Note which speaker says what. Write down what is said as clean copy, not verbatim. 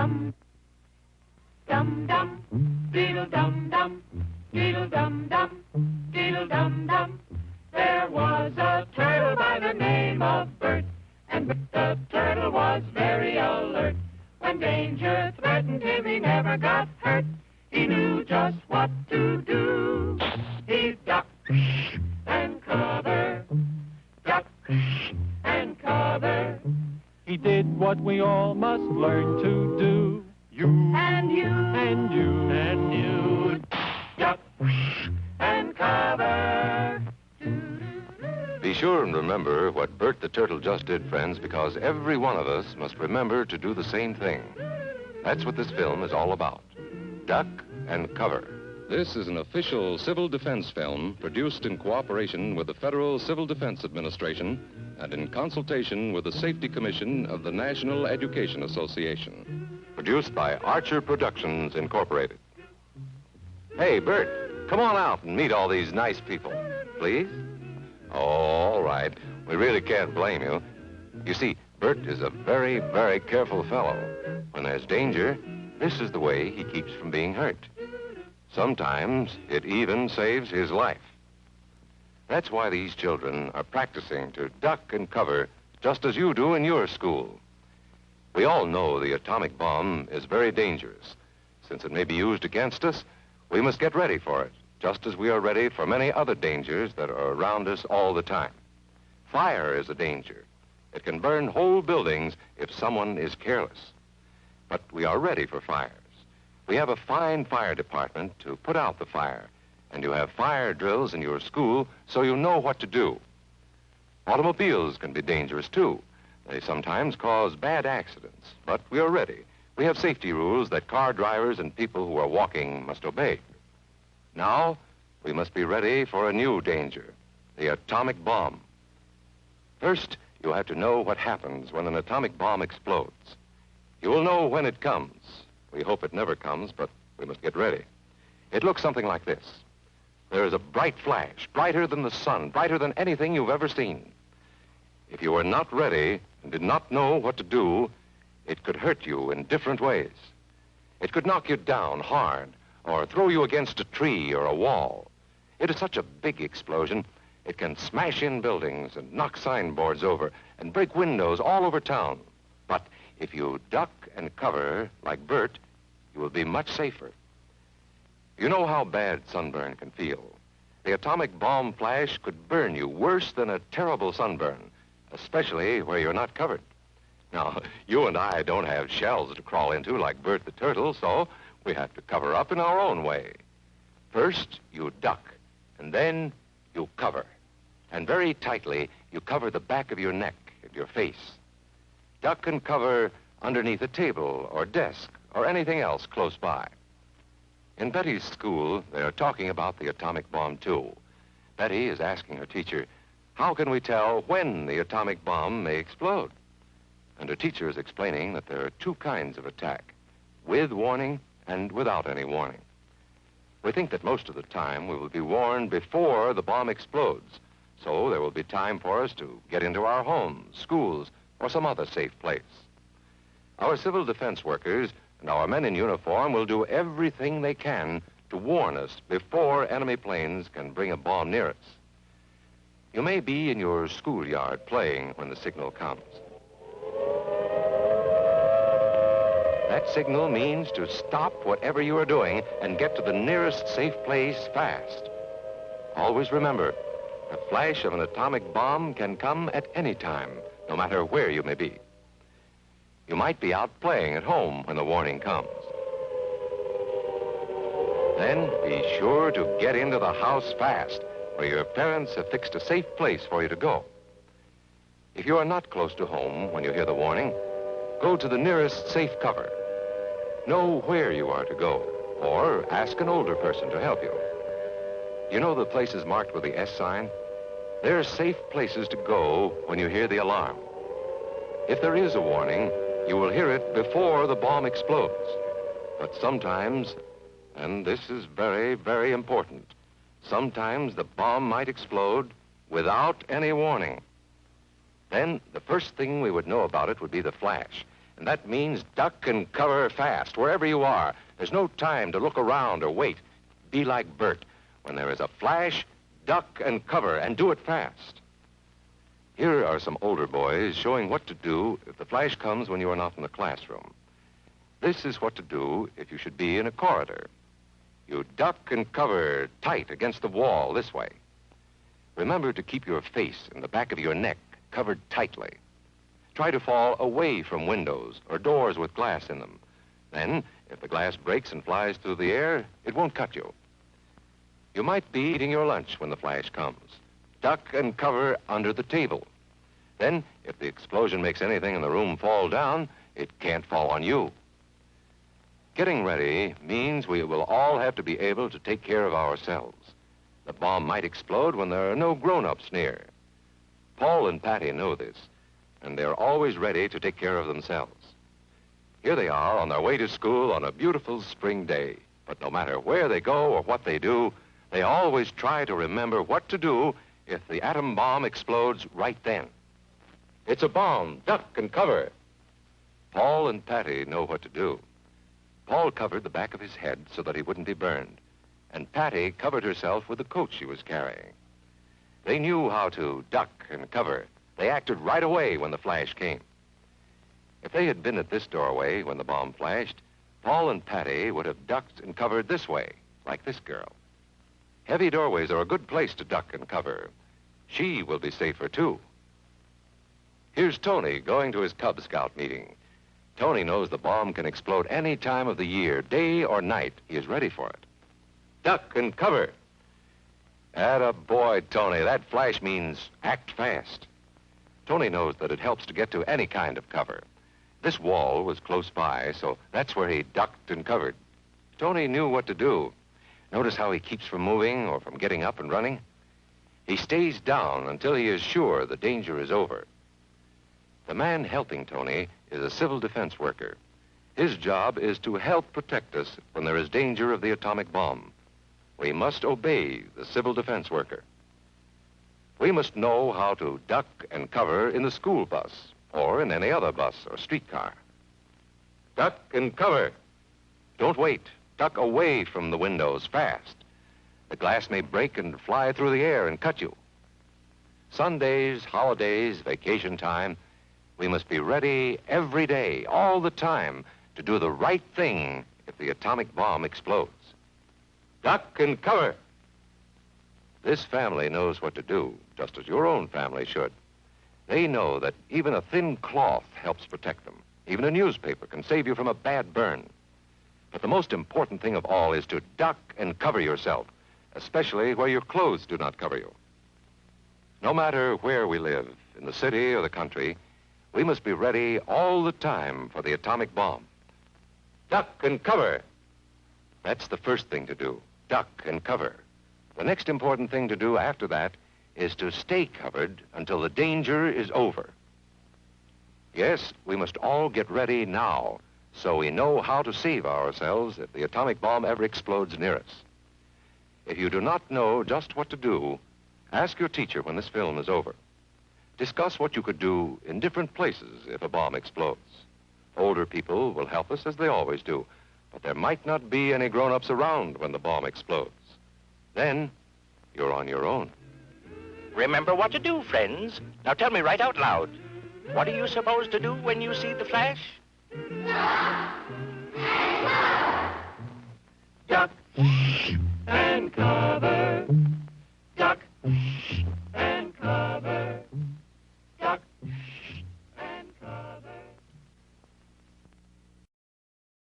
Speaker 1: dum, dum dum, diddle dum dum, diddle dum dum, diddle dum dum. There was a turtle by the name of Bert, and the turtle was very alert. When danger threatened him, he never got hurt. He knew just what to do. He ducked and cover, ducked and cover.
Speaker 2: He did what we all must learn to do.
Speaker 1: You and you
Speaker 2: And you
Speaker 1: and you, duck and cover.
Speaker 3: Be sure and remember what Bert the Turtle just did, friends, because every one of us must remember to do the same thing. That's what this film is all about. Duck and cover. This is an official civil defense film produced in cooperation with the Federal Civil Defense Administration and in consultation with the Safety Commission of the National Education Association. Produced by Archer Productions, Incorporated. Hey, Bert, come on out and meet all these nice people, please. Oh, all right. We really can't blame you. You see, Bert is a very, very careful fellow. When there's danger, this is the way he keeps from being hurt. Sometimes it even saves his life. That's why these children are practicing to duck and cover just as you do in your school. We all know the atomic bomb is very dangerous. Since it may be used against us, we must get ready for it, just as we are ready for many other dangers that are around us all the time. Fire is a danger. It can burn whole buildings if someone is careless. But we are ready for fires. We have a fine fire department to put out the fire, and you have fire drills in your school so you know what to do. Automobiles can be dangerous, too. They sometimes cause bad accidents, but we are ready. We have safety rules that car drivers and people who are walking must obey. Now, we must be ready for a new danger, the atomic bomb. First, you have to know what happens when an atomic bomb explodes. You will know when it comes. We hope it never comes, but we must get ready. It looks something like this. There is a bright flash, brighter than the sun, brighter than anything you've ever seen. If you were not ready and did not know what to do, it could hurt you in different ways. It could knock you down hard or throw you against a tree or a wall. It is such a big explosion, it can smash in buildings and knock signboards over and break windows all over town. But if you duck and cover like Bert, you will be much safer. You know how bad sunburn can feel. The atomic bomb flash could burn you worse than a terrible sunburn, especially where you're not covered. Now, you and I don't have shells to crawl into like Bert the Turtle, so we have to cover up in our own way. First, you duck, and then you cover. And very tightly, you cover the back of your neck and your face. Duck and cover underneath a table or desk or anything else close by. In Betty's school, they are talking about the atomic bomb, too. Betty is asking her teacher, how can we tell when the atomic bomb may explode? And her teacher is explaining that there are two kinds of attack, with warning and without any warning. We think that most of the time we will be warned before the bomb explodes, so there will be time for us to get into our homes, schools, or some other safe place. Our civil defense workers and our men in uniform will do everything they can to warn us before enemy planes can bring a bomb near us. You may be in your schoolyard playing when the signal comes. That signal means to stop whatever you are doing and get to the nearest safe place fast. Always remember, the flash of an atomic bomb can come at any time, no matter where you may be. You might be out playing at home when the warning comes. Then be sure to get into the house fast, where your parents have fixed a safe place for you to go. If you are not close to home when you hear the warning, go to the nearest safe cover. Know where you are to go, or ask an older person to help you. You know the places marked with the S sign? They're safe places to go when you hear the alarm. If there is a warning, you will hear it before the bomb explodes. But sometimes, and this is very, very important, sometimes the bomb might explode without any warning. Then the first thing we would know about it would be the flash. And that means duck and cover fast, wherever you are. There's no time to look around or wait. Be like Bert. When there is a flash, duck and cover, and do it fast. Here are some older boys showing what to do if the flash comes when you are not in the classroom. This is what to do if you should be in a corridor. You duck and cover tight against the wall this way. Remember to keep your face and the back of your neck covered tightly. Try to fall away from windows or doors with glass in them. Then, if the glass breaks and flies through the air, it won't cut you. You might be eating your lunch when the flash comes. Duck and cover under the table. Then, if the explosion makes anything in the room fall down, it can't fall on you. Getting ready means we will all have to be able to take care of ourselves. The bomb might explode when there are no grown-ups near. Paul and Patty know this, and they're always ready to take care of themselves. Here they are on their way to school on a beautiful spring day. But no matter where they go or what they do, they always try to remember what to do if the atom bomb explodes right then. It's a bomb. Duck and cover. Paul and Patty know what to do. Paul covered the back of his head so that he wouldn't be burned, and Patty covered herself with the coat she was carrying. They knew how to duck and cover. They acted right away when the flash came. If they had been at this doorway when the bomb flashed, Paul and Patty would have ducked and covered this way, like this girl. Heavy doorways are a good place to duck and cover. She will be safer, too. Here's Tony going to his Cub Scout meeting. Tony knows the bomb can explode any time of the year, day or night. He is ready for it. Duck and cover. Attaboy, Tony. That flash means act fast. Tony knows that it helps to get to any kind of cover. This wall was close by, so that's where he ducked and covered. Tony knew what to do. Notice how he keeps from moving or from getting up and running? He stays down until he is sure the danger is over. The man helping Tony is a civil defense worker. His job is to help protect us when there is danger of the atomic bomb. We must obey the civil defense worker. We must know how to duck and cover in the school bus or in any other bus or streetcar. Duck and cover. Don't wait. Duck away from the windows fast. The glass may break and fly through the air and cut you. Sundays, holidays, vacation time, we must be ready every day, all the time, to do the right thing if the atomic bomb explodes. Duck and cover. This family knows what to do, just as your own family should. They know that even a thin cloth helps protect them. Even a newspaper can save you from a bad burn. But the most important thing of all is to duck and cover yourself, especially where your clothes do not cover you. No matter where we live, in the city or the country, we must be ready all the time for the atomic bomb. Duck and cover. That's the first thing to do, duck and cover. The next important thing to do after that is to stay covered until the danger is over. Yes, we must all get ready now so we know how to save ourselves if the atomic bomb ever explodes near us. If you do not know just what to do, ask your teacher when this film is over. Discuss what you could do in different places if a bomb explodes. Older people will help us as they always do, but there might not be any grown-ups around when the bomb explodes. Then, you're on your own.
Speaker 4: Remember what to do, friends. Now tell me right out loud. What are you supposed to do when you see the flash?